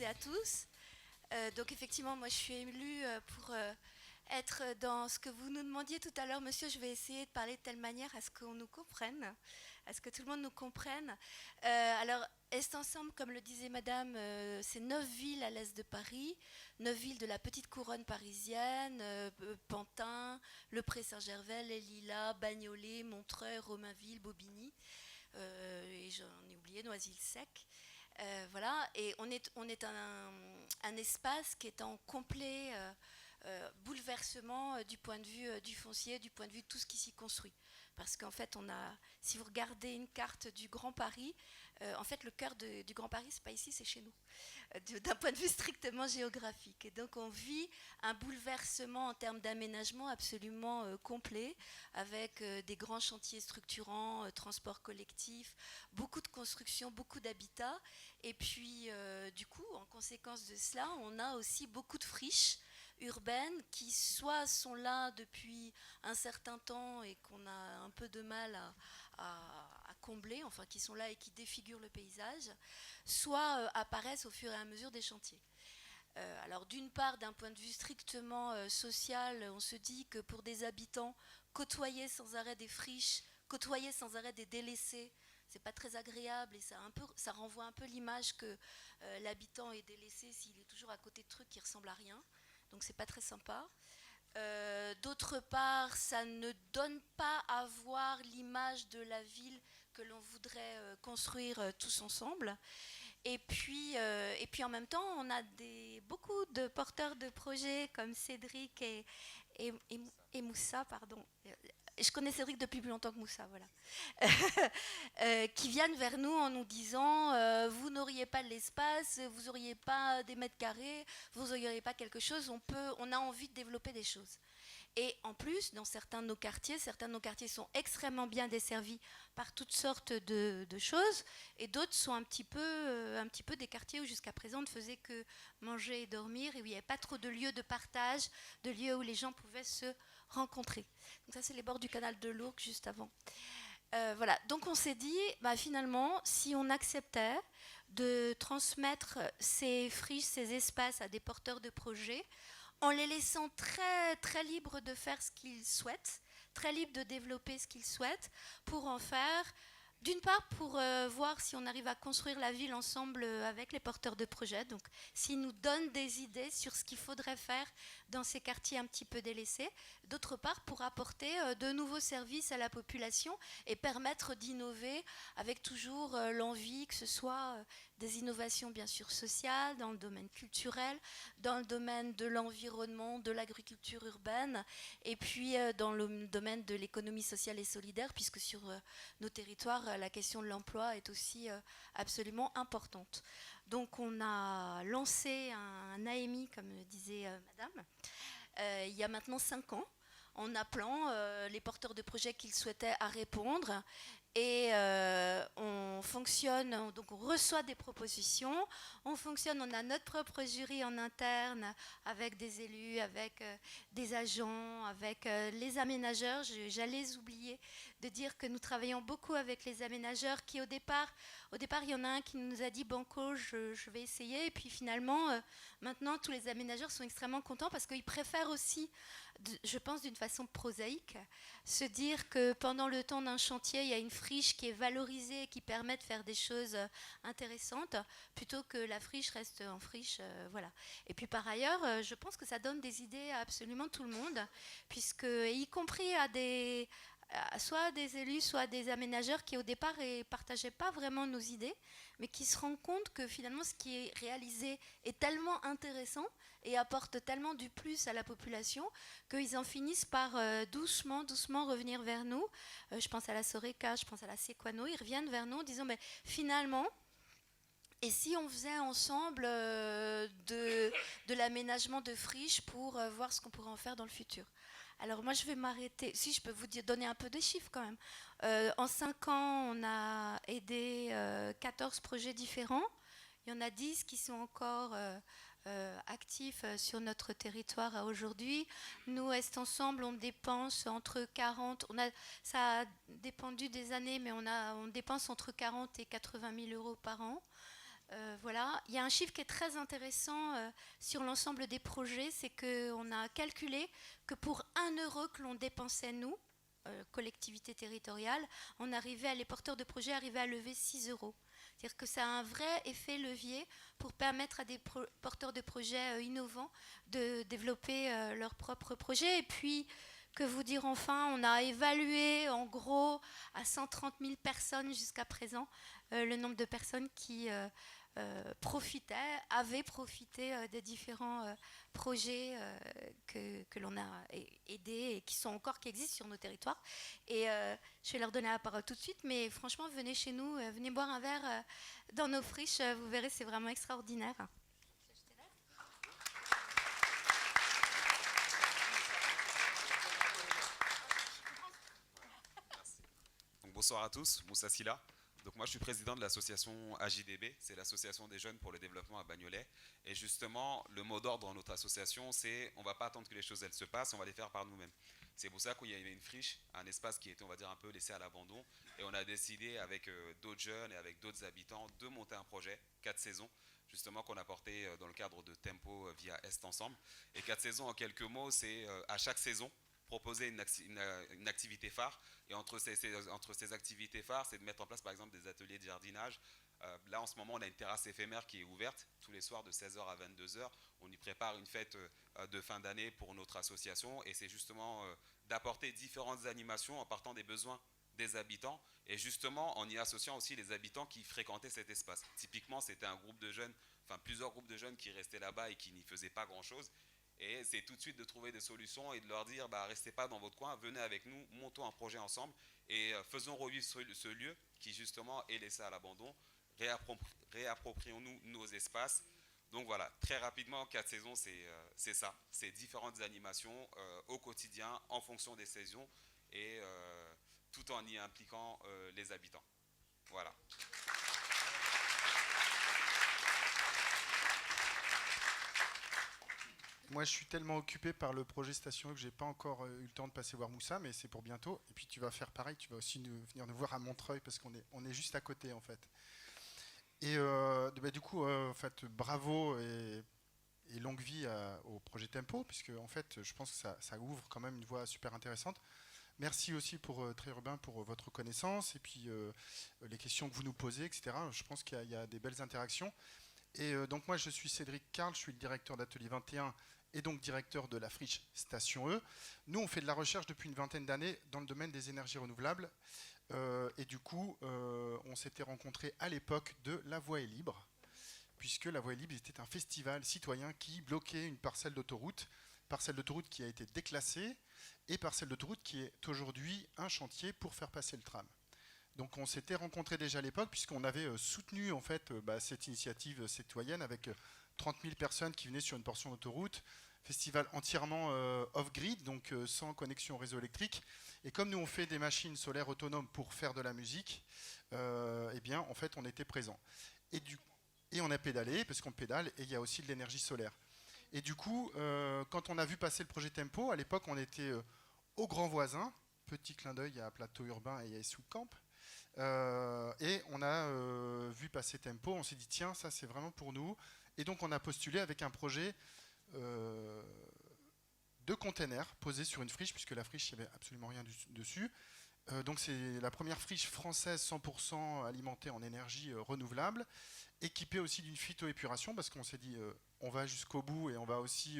et à tous. Donc effectivement, moi je suis élue pour être dans ce que vous nous demandiez tout à l'heure, monsieur. Je vais essayer de parler de telle manière à ce qu'on nous comprenne, à ce que tout le monde nous comprenne. Alors, Est ensemble, comme le disait madame, c'est 9 villes à l'est de Paris, 9 villes de la petite couronne parisienne, Pantin, Le Pré-Saint-Gervais, Les Lilas, Bagnolet, Montreuil, Romainville, Bobigny, et j'en ai oublié, Noisy-le-Sec. Voilà, et on est un espace qui est en complet bouleversement du point de vue du foncier, du point de vue de tout ce qui s'y construit. Parce qu'en fait, si vous regardez une carte du Grand Paris, en fait, le cœur du Grand Paris, c'est pas ici, c'est chez nous, d'un point de vue strictement géographique. Et donc, on vit un bouleversement en termes d'aménagement absolument complet, avec des grands chantiers structurants, transport collectif, beaucoup de construction, beaucoup d'habitat. Et puis, du coup, en conséquence de cela, on a aussi beaucoup de friches urbaines qui soit sont là depuis un certain temps et qu'on a un peu de mal à combler, enfin qui sont là et qui défigurent le paysage, soit apparaissent au fur et à mesure des chantiers. Alors d'une part, d'un point de vue strictement social, on se dit que pour des habitants, côtoyer sans arrêt des friches, côtoyer sans arrêt des délaissés, c'est pas très agréable et ça renvoie un peu l'image que l'habitant est délaissé s'il est toujours à côté de trucs qui ressemblent à rien. Donc c'est pas très sympa. D'autre part, ça ne donne pas à voir l'image de la ville que l'on voudrait construire tous ensemble. Et puis en même temps, on a beaucoup de porteurs de projets comme Cédric et Moussa, pardon. Je connais Cédric depuis plus longtemps que Moussa, voilà. Qui viennent vers nous en nous disant vous n'auriez pas de l'espace, vous n'auriez pas des mètres carrés, vous n'auriez pas quelque chose, on a envie de développer des choses. Et en plus, dans certains de nos quartiers sont extrêmement bien desservis par toutes sortes de choses, et d'autres sont un petit peu des quartiers où jusqu'à présent on ne faisait que manger et dormir, et où il n'y avait pas trop de lieux de partage, de lieux où les gens pouvaient se rencontrer. Donc ça, c'est les bords du canal de l'Ourcq juste avant. Voilà, donc on s'est dit, finalement, si on acceptait de transmettre ces friches, ces espaces à des porteurs de projets, en les laissant très, très libres de faire ce qu'ils souhaitent, très libres de développer ce qu'ils souhaitent, pour en faire, d'une part, pour voir si on arrive à construire la ville ensemble avec les porteurs de projets, donc s'ils nous donnent des idées sur ce qu'il faudrait faire dans ces quartiers un petit peu délaissés, d'autre part, pour apporter de nouveaux services à la population et permettre d'innover avec toujours l'envie que ce soit des innovations bien sûr sociales, dans le domaine culturel, dans le domaine de l'environnement, de l'agriculture urbaine, et puis dans le domaine de l'économie sociale et solidaire, puisque sur nos territoires, la question de l'emploi est aussi absolument importante. Donc on a lancé un AMI, comme le disait madame, il y a maintenant 5 ans, en appelant les porteurs de projets qu'ils souhaitaient à répondre. Et on fonctionne, donc on reçoit des propositions, on fonctionne, on a notre propre jury en interne avec des élus, avec des agents, avec les aménageurs. J'allais oublier de dire que nous travaillons beaucoup avec les aménageurs qui au départ il y en a un qui nous a dit banco, je vais essayer, et puis finalement maintenant tous les aménageurs sont extrêmement contents parce qu'ils préfèrent aussi, je pense d'une façon prosaïque, se dire que pendant le temps d'un chantier, il y a une friche qui est valorisée et qui permet de faire des choses intéressantes, plutôt que la friche reste en friche. Voilà. Et puis par ailleurs, je pense que ça donne des idées à absolument tout le monde, puisque, y compris soit des élus, soit des aménageurs qui au départ ne partageaient pas vraiment nos idées, mais qui se rendent compte que finalement ce qui est réalisé est tellement intéressant et apporte tellement du plus à la population qu'ils en finissent par doucement revenir vers nous. Je pense à la Soreca, je pense à la Sequano, ils reviennent vers nous en disant mais finalement, et si on faisait ensemble de l'aménagement de friches pour voir ce qu'on pourrait en faire dans le futur. Alors moi je vais m'arrêter, si je peux vous donner un peu de chiffres quand même. En 5 ans, on a aidé 14 projets différents. Il y en a 10 qui sont encore actifs sur notre territoire à aujourd'hui. Nous, Est Ensemble, on dépense entre 40, ça a dépendu des années, mais on dépense entre 40 et 80 000 euros par an. Voilà, il y a un chiffre qui est très intéressant sur l'ensemble des projets, c'est qu'on a calculé que pour 1 € que l'on dépensait nous, collectivité territoriale, les porteurs de projets arrivaient à lever 6 €. C'est-à-dire que ça a un vrai effet levier pour permettre à des porteurs de projets innovants de développer leurs propres projets. Et puis, que vous dire enfin, on a évalué en gros à 130 000 personnes jusqu'à présent le nombre de personnes qui avaient profité des différents projets que l'on a aidés et qui existent sur nos territoires. Et je vais leur donner la parole tout de suite, mais franchement, venez chez nous, venez boire un verre dans nos friches, vous verrez, c'est vraiment extraordinaire. Donc, bonsoir à tous, Moussa Silla. Donc moi je suis président de l'association AJDB, c'est l'association des jeunes pour le développement à Bagnolet. Et justement le mot d'ordre dans notre association c'est on ne va pas attendre que les choses elles se passent, on va les faire par nous-mêmes. C'est pour ça qu'il y avait une friche, un espace qui était on va dire un peu laissé à l'abandon. Et on a décidé avec d'autres jeunes et avec d'autres habitants de monter un projet, 4 saisons, justement qu'on a porté dans le cadre de Tempo via Est Ensemble. Et 4 saisons en quelques mots, c'est à chaque saison proposer une activité phare. Et entre ces activités phares, c'est de mettre en place par exemple des ateliers de jardinage. Là en ce moment on a une terrasse éphémère qui est ouverte tous les soirs de 16h à 22h. On y prépare une fête de fin d'année pour notre association et c'est justement d'apporter différentes animations en partant des besoins des habitants et justement en y associant aussi les habitants qui fréquentaient cet espace. Typiquement c'était un groupe de jeunes, enfin plusieurs groupes de jeunes qui restaient là-bas et qui n'y faisaient pas grand-chose. Et c'est tout de suite de trouver des solutions et de leur dire bah, restez pas dans votre coin, venez avec nous, montons un projet ensemble et faisons revivre ce lieu qui justement est laissé à l'abandon. Réapproprions-nous nos espaces. Donc voilà, très rapidement, 4 saisons, c'est ça. C'est différentes animations au quotidien en fonction des saisons et tout en y impliquant les habitants. Voilà. Moi, je suis tellement occupé par le projet Station E que j'ai pas encore eu le temps de passer voir Moussa, mais c'est pour bientôt. Et puis tu vas faire pareil, tu vas aussi venir nous voir à Montreuil parce qu'on est juste à côté en fait. Et bah, du coup, en fait, bravo et longue vie au projet Tempo, puisque en fait, je pense que ça ouvre quand même une voie super intéressante. Merci aussi pour Très Urbain pour votre connaissance et puis les questions que vous nous posez, etc. Je pense qu'il y a des belles interactions. Et donc moi je suis Cédric Carl, je suis le directeur d'Atelier 21 et donc directeur de la friche Station E. Nous on fait de la recherche depuis une vingtaine d'années dans le domaine des énergies renouvelables et du coup on s'était rencontrés à l'époque de La Voie est libre, puisque La Voie est libre était un festival citoyen qui bloquait une parcelle d'autoroute qui a été déclassée et parcelle d'autoroute qui est aujourd'hui un chantier pour faire passer le tram. Donc on s'était rencontrés déjà à l'époque puisqu'on avait soutenu en fait cette initiative citoyenne avec 30 000 personnes qui venaient sur une portion d'autoroute, festival entièrement off-grid, donc sans connexion au réseau électrique. Et comme nous on fait des machines solaires autonomes pour faire de la musique, eh bien en fait on était présents. Et on a pédalé parce qu'on pédale et il y a aussi de l'énergie solaire. Et du coup, quand on a vu passer le projet Tempo, à l'époque on était au Grand Voisin, petit clin d'œil à Plateau Urbain et à Soukamp. Et on a vu passer Tempo, on s'est dit tiens ça c'est vraiment pour nous et donc on a postulé avec un projet de containers posé sur une friche puisque la friche il n'y avait absolument rien dessus. Donc c'est la première friche française 100% alimentée en énergie renouvelable, équipée aussi d'une phytoépuration parce qu'on s'est dit on va jusqu'au bout et on va aussi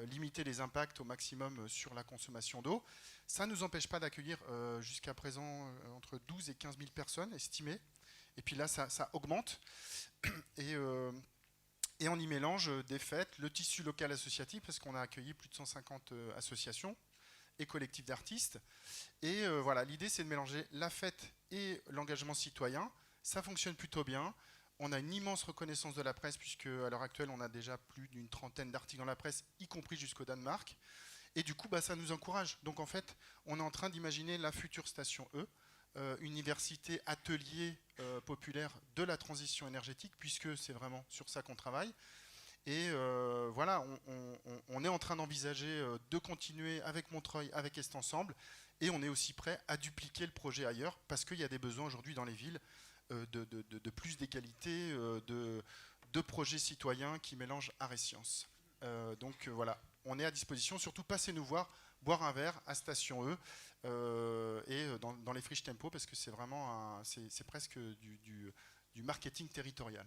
limiter les impacts au maximum sur la consommation d'eau. Ça ne nous empêche pas d'accueillir jusqu'à présent entre 12 et 15 000 personnes estimées. Et puis là, ça augmente. Et on y mélange des fêtes, le tissu local associatif, parce qu'on a accueilli plus de 150 associations et collectifs d'artistes. Et voilà, l'idée, c'est de mélanger la fête et l'engagement citoyen. Ça fonctionne plutôt bien. On a une immense reconnaissance de la presse, puisque à l'heure actuelle, on a déjà plus d'une trentaine d'articles dans la presse, y compris jusqu'au Danemark. Et du coup, ça nous encourage. Donc en fait, on est en train d'imaginer la future Station E, université, atelier populaire de la transition énergétique, puisque c'est vraiment sur ça qu'on travaille. Et voilà, on est en train d'envisager de continuer avec Montreuil, avec Est Ensemble, et on est aussi prêt à dupliquer le projet ailleurs, parce qu'il y a des besoins aujourd'hui dans les villes de plus d'égalité, de projets citoyens qui mélangent art et science. Donc voilà, on est à disposition, surtout passez nous voir, boire un verre à Station E et dans les friches Tempo, parce que c'est vraiment c'est presque du marketing territorial.